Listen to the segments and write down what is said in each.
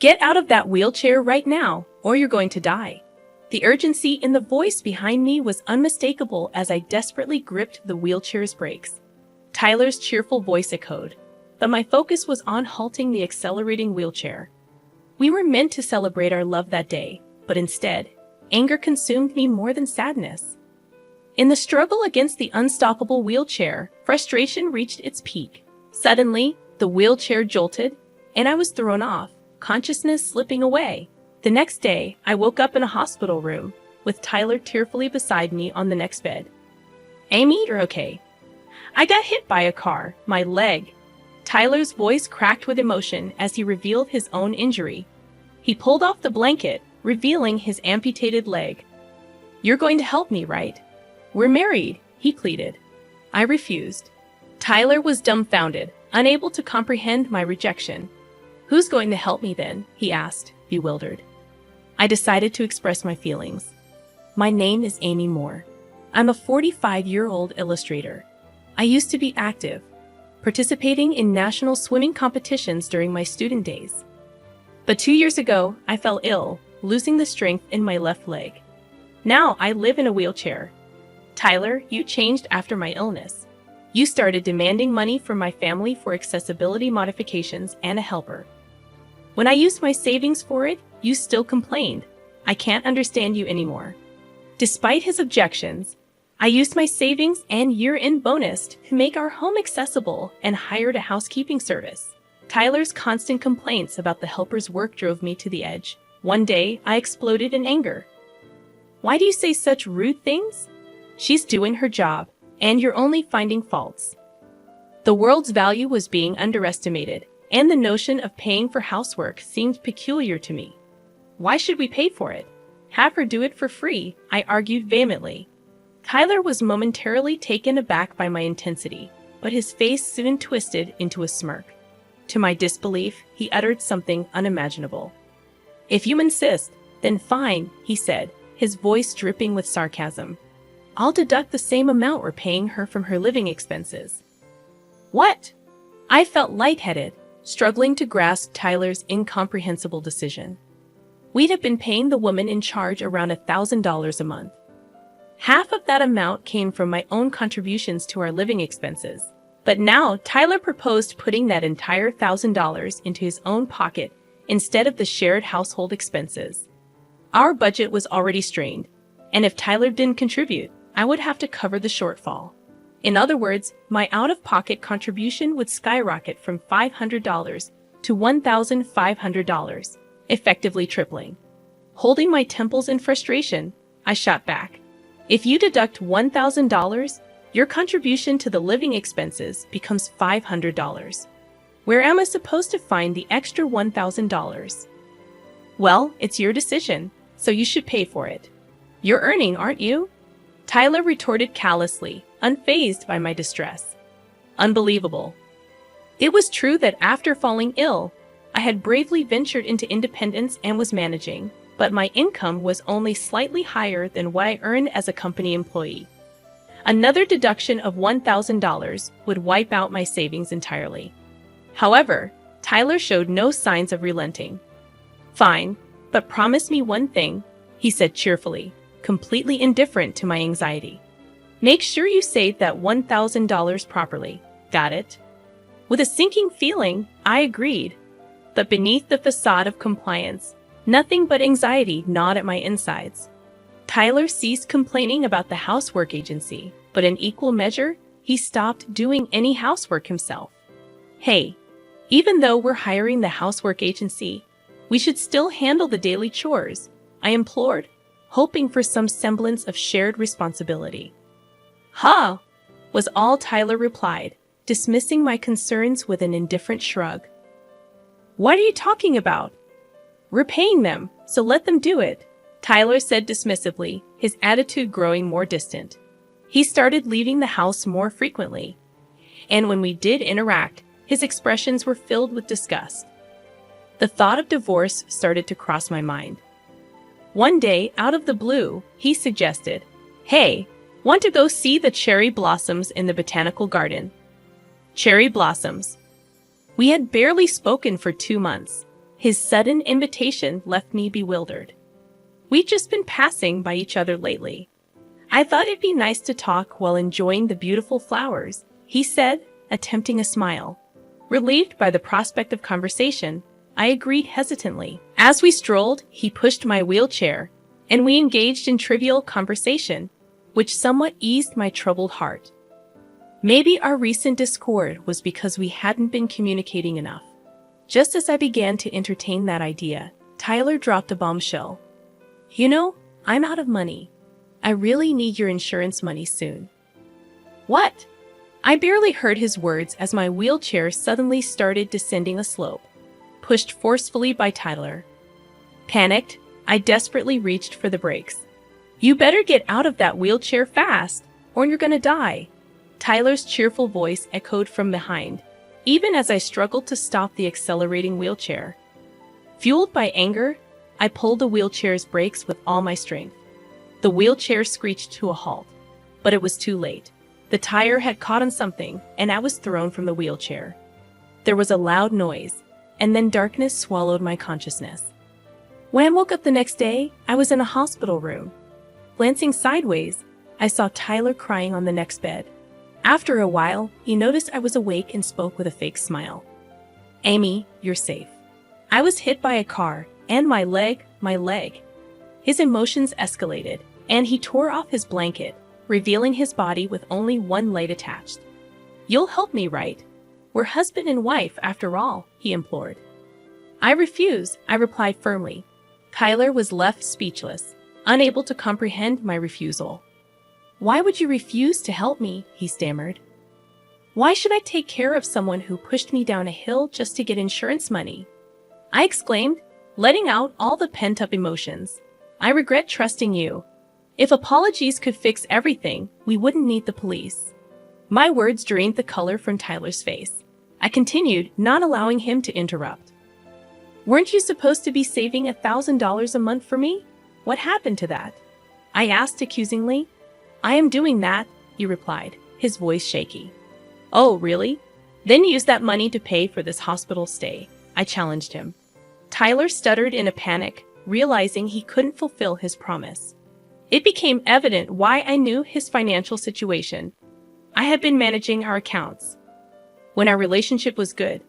Get out of that wheelchair right now, or you're going to die. The urgency in the voice behind me was unmistakable as I desperately gripped the wheelchair's brakes. Tyler's cheerful voice echoed, but my focus was on halting the accelerating wheelchair. We were meant to celebrate our love that day, but instead, anger consumed me more than sadness. In the struggle against the unstoppable wheelchair, frustration reached its peak. Suddenly, the wheelchair jolted, and I was thrown off, consciousness slipping away. The next day, I woke up in a hospital room, with Tyler tearfully beside me on the next bed. "Amy, you're okay. I got hit by a car, my leg." Tyler's voice cracked with emotion as he revealed his own injury. He pulled off the blanket, revealing his amputated leg. "You're going to help me, right? We're married," he pleaded. I refused. Tyler was dumbfounded, unable to comprehend my rejection. "Who's going to help me then?" he asked, bewildered. I decided to express my feelings. "My name is Amy Moore. I'm a 45-year-old illustrator. I used to be active, participating in national swimming competitions during my student days. But 2 years ago, I fell ill, losing the strength in my left leg. Now I live in a wheelchair. Tyler, you changed after my illness. You started demanding money from my family for accessibility modifications and a helper. When I used my savings for it, you still complained. I can't understand you anymore." Despite his objections, I used my savings and year-end bonus to make our home accessible and hired a housekeeping service. Tyler's constant complaints about the helper's work drove me to the edge. One day, I exploded in anger. "Why do you say such rude things? She's doing her job, and you're only finding faults." The world's value was being underestimated, and the notion of paying for housework seemed peculiar to me. "Why should we pay for it? Have her do it for free," I argued vehemently. Tyler was momentarily taken aback by my intensity, but his face soon twisted into a smirk. To my disbelief, he uttered something unimaginable. "If you insist, then fine," he said, his voice dripping with sarcasm. "I'll deduct the same amount we're paying her from her living expenses." "What?" I felt lightheaded, struggling to grasp Tyler's incomprehensible decision. We'd have been paying the woman in charge around $1,000 a month. Half of that amount came from my own contributions to our living expenses. But now Tyler proposed putting that entire $1,000 into his own pocket instead of the shared household expenses. Our budget was already strained, and if Tyler didn't contribute, I would have to cover the shortfall. In other words, my out-of-pocket contribution would skyrocket from $500 to $1,500, effectively tripling. Holding my temples in frustration, I shot back. "If you deduct $1,000, your contribution to the living expenses becomes $500. Where am I supposed to find the extra $1,000? "Well, it's your decision, so you should pay for it. You're earning, aren't you?" Tyler retorted callously, unfazed by my distress. Unbelievable. It was true that after falling ill, I had bravely ventured into independence and was managing, but my income was only slightly higher than what I earned as a company employee. Another deduction of $1,000 would wipe out my savings entirely. However, Tyler showed no signs of relenting. "Fine, but promise me one thing," he said cheerfully, completely indifferent to my anxiety. "Make sure you save that $1,000 properly. Got it?" With a sinking feeling, I agreed. But beneath the facade of compliance, nothing but anxiety gnawed at my insides. Tyler ceased complaining about the housework agency, but in equal measure, he stopped doing any housework himself. "Hey, even though we're hiring the housework agency, we should still handle the daily chores," I implored, hoping for some semblance of shared responsibility. "Huh," was all Tyler replied, dismissing my concerns with an indifferent shrug. "What are you talking about? We're paying them, so let them do it," Tyler said dismissively, his attitude growing more distant. He started leaving the house more frequently, and when we did interact, his expressions were filled with disgust. The thought of divorce started to cross my mind. One day, out of the blue, he suggested, "Hey, want to go see the cherry blossoms in the botanical garden?" Cherry blossoms. We had barely spoken for 2 months, His sudden invitation left me bewildered. We'd just been passing by each other lately. I thought it'd be nice to talk while enjoying the beautiful flowers, he said, attempting a smile. Relieved by the prospect of conversation, I agreed hesitantly. As we strolled, he pushed my wheelchair, and we engaged in trivial conversation, which somewhat eased my troubled heart. Maybe our recent discord was because we hadn't been communicating enough. Just as I began to entertain that idea, Tyler dropped a bombshell. You know, I'm out of money. I really need your insurance money soon. What? I barely heard his words as my wheelchair suddenly started descending a slope, pushed forcefully by Tyler. Panicked, I desperately reached for the brakes. You better get out of that wheelchair fast, or you're gonna die. Tyler's cheerful voice echoed from behind, even as I struggled to stop the accelerating wheelchair. Fueled by anger, I pulled the wheelchair's brakes with all my strength. The wheelchair screeched to a halt, but it was too late. The tire had caught on something, and I was thrown from the wheelchair. There was a loud noise, and then darkness swallowed my consciousness. When I woke up the next day, I was in a hospital room. Glancing sideways, I saw Tyler crying on the next bed. After a while, he noticed I was awake and spoke with a fake smile. Amy, you're safe. I was hit by a car, and my leg. His emotions escalated, and he tore off his blanket, revealing his body with only one leg attached. You'll help me, right? We're husband and wife, after all, he implored. I refuse, I replied firmly. Tyler was left speechless, unable to comprehend my refusal. Why would you refuse to help me? He stammered. Why should I take care of someone who pushed me down a hill just to get insurance money? I exclaimed, letting out all the pent-up emotions. I regret trusting you. If apologies could fix everything, we wouldn't need the police. My words drained the color from Tyler's face. I continued, not allowing him to interrupt. Weren't you supposed to be saving $1,000 a month for me? What happened to that? I asked accusingly. I am doing that, he replied, his voice shaky. Oh, really? Then use that money to pay for this hospital stay, I challenged him. Tyler stuttered in a panic, realizing he couldn't fulfill his promise. It became evident why I knew his financial situation. I had been managing our accounts. When our relationship was good,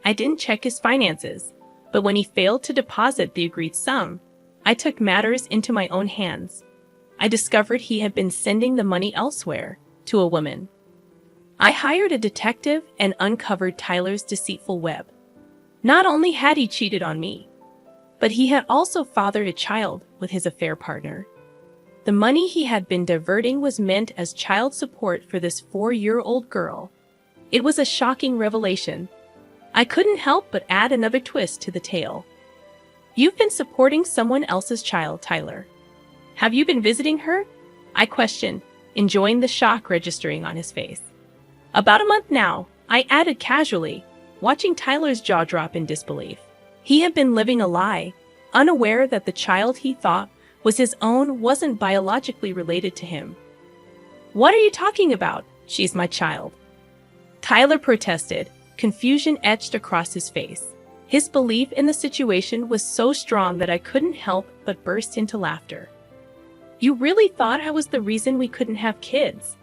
I didn't check his finances, but when he failed to deposit the agreed sum, I took matters into my own hands. I discovered he had been sending the money elsewhere, to a woman. I hired a detective and uncovered Tyler's deceitful web. Not only had he cheated on me, but he had also fathered a child with his affair partner. The money he had been diverting was meant as child support for this 4-year-old girl. It was a shocking revelation. I couldn't help but add another twist to the tale. You've been supporting someone else's child, Tyler. Have you been visiting her? I questioned, enjoying the shock registering on his face. About a month now, I added casually, watching Tyler's jaw drop in disbelief. He had been living a lie, unaware that the child he thought was his own wasn't biologically related to him. What are you talking about? She's my child. Tyler protested, confusion etched across his face. His belief in the situation was so strong that I couldn't help but burst into laughter. You really thought I was the reason we couldn't have kids?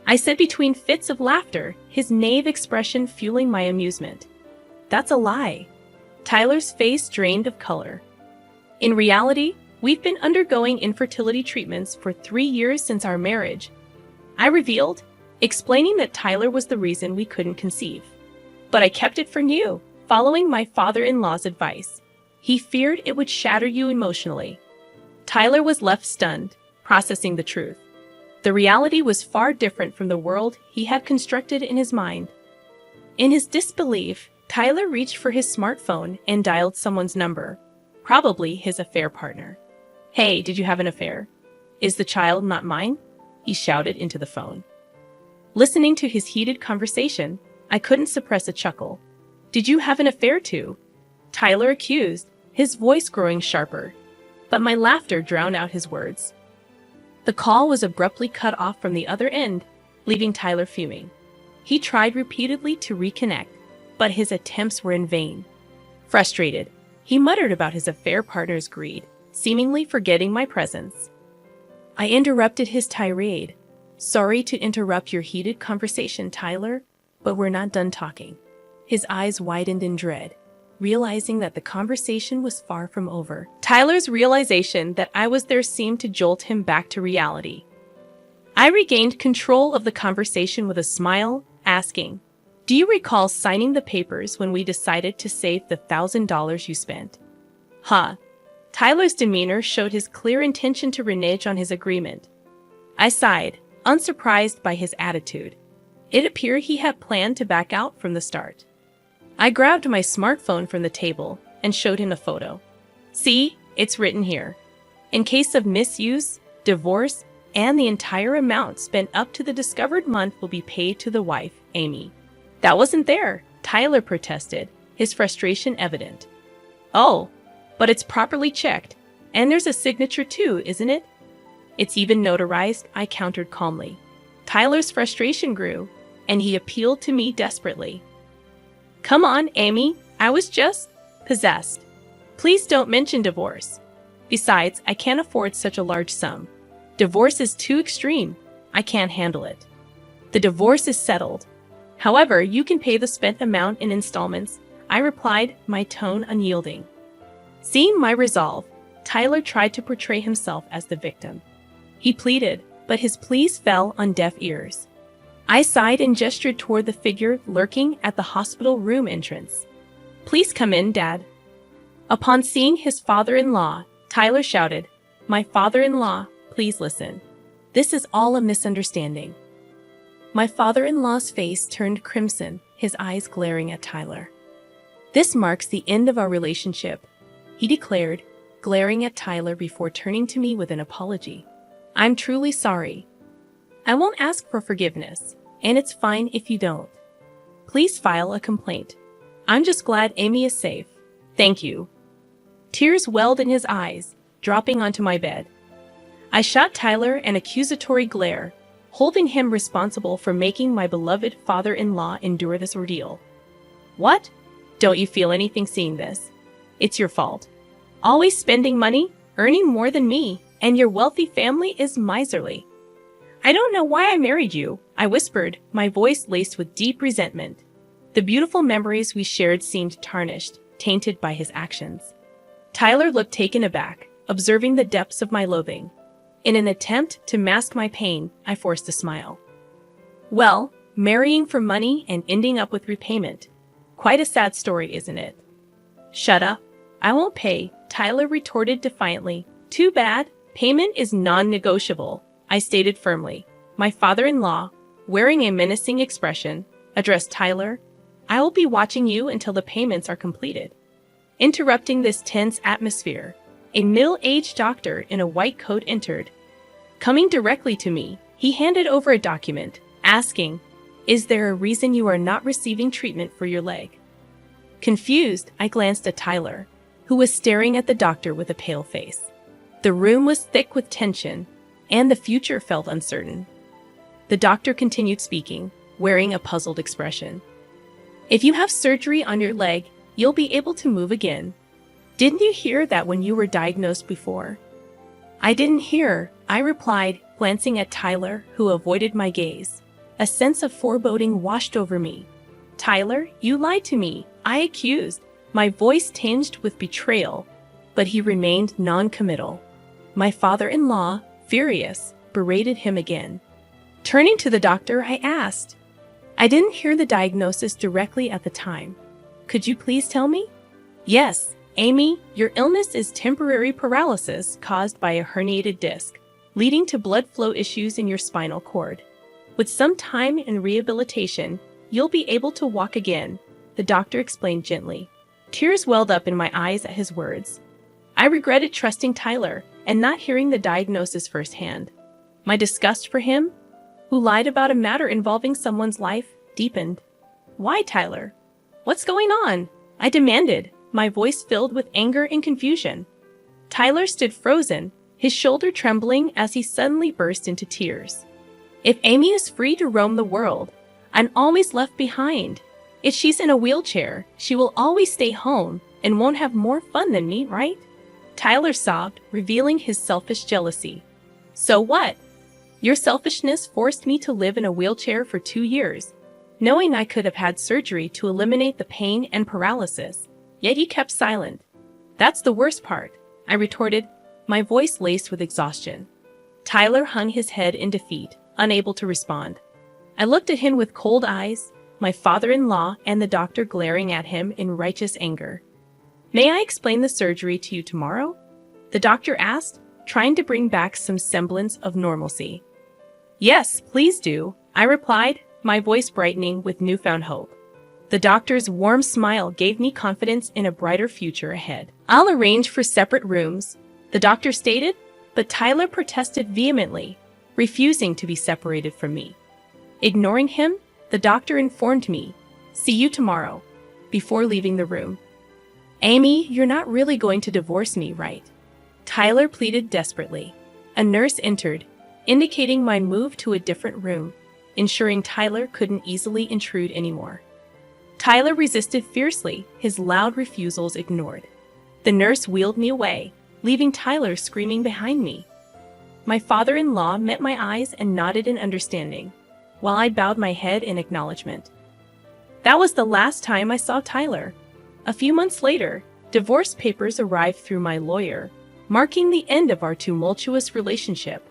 I said between fits of laughter, his naive expression fueling my amusement. That's a lie. Tyler's face drained of color. In reality, we've been undergoing infertility treatments for 3 years since our marriage, I revealed, explaining that Tyler was the reason we couldn't conceive. But I kept it from you, following my father-in-law's advice. He feared it would shatter you emotionally. Tyler was left stunned, processing the truth. The reality was far different from the world he had constructed in his mind. In his disbelief, Tyler reached for his smartphone and dialed someone's number, probably his affair partner. Hey, did you have an affair? Is the child not mine? He shouted into the phone. Listening to his heated conversation, I couldn't suppress a chuckle. Did you have an affair too? Tyler accused, his voice growing sharper. But my laughter drowned out his words. The call was abruptly cut off from the other end, leaving Tyler fuming. He tried repeatedly to reconnect, but his attempts were in vain. Frustrated, He muttered about his affair partner's greed, seemingly forgetting my presence. I interrupted his tirade. Sorry to interrupt your heated conversation, Tyler, but we're not done talking. His eyes widened in dread, realizing that the conversation was far from over. Tyler's realization that I was there seemed to jolt him back to reality. I regained control of the conversation with a smile, asking, "Do you recall signing the papers when we decided to save the $1,000 you spent?" Huh. Tyler's demeanor showed his clear intention to renege on his agreement. I sighed, unsurprised by his attitude. It appeared he had planned to back out from the start. I grabbed my smartphone from the table and showed him a photo. See, it's written here. In case of misuse, divorce, and the entire amount spent up to the discovered month will be paid to the wife, Amy. That wasn't there, Tyler protested, his frustration evident. Oh, but it's properly checked, and there's a signature too, isn't it? It's even notarized, I countered calmly. Tyler's frustration grew, and he appealed to me desperately. Come on, Amy, I was just possessed. Please don't mention divorce. Besides, I can't afford such a large sum. Divorce is too extreme. I can't handle it. The divorce is settled. However, you can pay the spent amount in installments, I replied, my tone unyielding. Seeing my resolve, Tyler tried to portray himself as the victim. He pleaded, but his pleas fell on deaf ears. I sighed and gestured toward the figure lurking at the hospital room entrance. Please come in, Dad. Upon seeing his father-in-law, Tyler shouted, My father-in-law, please listen. This is all a misunderstanding. My father-in-law's face turned crimson, his eyes glaring at Tyler. This marks the end of our relationship, he declared, glaring at Tyler before turning to me with an apology. I'm truly sorry. I won't ask for forgiveness, and it's fine if you don't. Please file a complaint. I'm just glad Amy is safe. Thank you. Tears welled in his eyes, dropping onto my bed. I shot Tyler an accusatory glare, holding him responsible for making my beloved father-in-law endure this ordeal. What? Don't you feel anything seeing this? It's your fault. Always spending money, earning more than me, and your wealthy family is miserly. I don't know why I married you, I whispered, my voice laced with deep resentment. The beautiful memories we shared seemed tarnished, tainted by his actions. Tyler looked taken aback, observing the depths of my loathing. In an attempt to mask my pain, I forced a smile. Well, marrying for money and ending up with repayment. Quite a sad story, isn't it? Shut up. I won't pay, Tyler retorted defiantly. Too bad. Payment is non-negotiable, I stated firmly. My father-in-law, wearing a menacing expression, addressed Tyler. I will be watching you until the payments are completed. Interrupting this tense atmosphere, a middle-aged doctor in a white coat entered. Coming directly to me, he handed over a document, asking, Is there a reason you are not receiving treatment for your leg? Confused, I glanced at Tyler, who was staring at the doctor with a pale face. The room was thick with tension, and the future felt uncertain. The doctor continued speaking, wearing a puzzled expression. If you have surgery on your leg, you'll be able to move again. Didn't you hear that when you were diagnosed before? I didn't hear, I replied, glancing at Tyler, who avoided my gaze. A sense of foreboding washed over me. Tyler, you lied to me, I accused, my voice tinged with betrayal, but he remained non-committal. My father-in-law, furious, berated him again. Turning to the doctor, I asked, I didn't hear the diagnosis directly at the time. Could you please tell me? Yes, Amy, your illness is temporary paralysis caused by a herniated disc, leading to blood flow issues in your spinal cord. With some time and rehabilitation, you'll be able to walk again, the doctor explained gently. Tears welled up in my eyes at his words. I regretted trusting Tyler and not hearing the diagnosis firsthand. My disgust for him, who lied about a matter involving someone's life, deepened. Why, Tyler? What's going on? I demanded, my voice filled with anger and confusion. Tyler stood frozen, his shoulder trembling as he suddenly burst into tears. If Amy is free to roam the world, I'm always left behind. If she's in a wheelchair, she will always stay home, and won't have more fun than me, right? Tyler sobbed, revealing his selfish jealousy. So what? Your selfishness forced me to live in a wheelchair for 2 years, knowing I could have had surgery to eliminate the pain and paralysis. Yet you kept silent. That's the worst part, I retorted, my voice laced with exhaustion. Tyler hung his head in defeat, unable to respond. I looked at him with cold eyes, my father-in-law and the doctor glaring at him in righteous anger. May I explain the surgery to you tomorrow? The doctor asked, trying to bring back some semblance of normalcy. Yes, please do, I replied, my voice brightening with newfound hope. The doctor's warm smile gave me confidence in a brighter future ahead. I'll arrange for separate rooms, the doctor stated, but Tyler protested vehemently, refusing to be separated from me. Ignoring him, the doctor informed me, "See you tomorrow," before leaving the room. Amy, you're not really going to divorce me, right? Tyler pleaded desperately. A nurse entered, indicating my move to a different room, ensuring Tyler couldn't easily intrude anymore. Tyler resisted fiercely, his loud refusals ignored. The nurse wheeled me away, leaving Tyler screaming behind me. My father-in-law met my eyes and nodded in understanding, while I bowed my head in acknowledgement. That was the last time I saw Tyler. A few months later, divorce papers arrived through my lawyer, marking the end of our tumultuous relationship.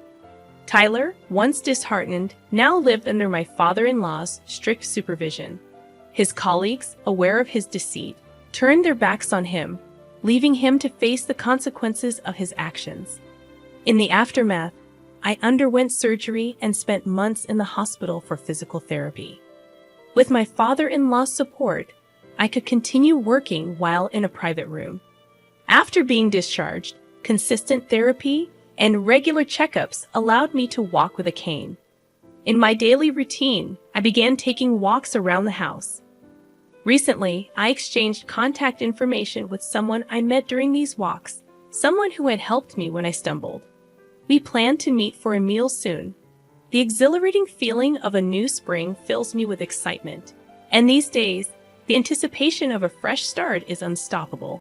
Tyler, once disheartened, now lived under my father-in-law's strict supervision. His colleagues, aware of his deceit, turned their backs on him, leaving him to face the consequences of his actions. In the aftermath, I underwent surgery and spent months in the hospital for physical therapy. With my father-in-law's support, I could continue working while in a private room. After being discharged, consistent therapy and regular checkups allowed me to walk with a cane. In my daily routine, I began taking walks around the house. Recently, I exchanged contact information with someone I met during these walks, someone who had helped me when I stumbled. We plan to meet for a meal soon. The exhilarating feeling of a new spring fills me with excitement, and these days, the anticipation of a fresh start is unstoppable.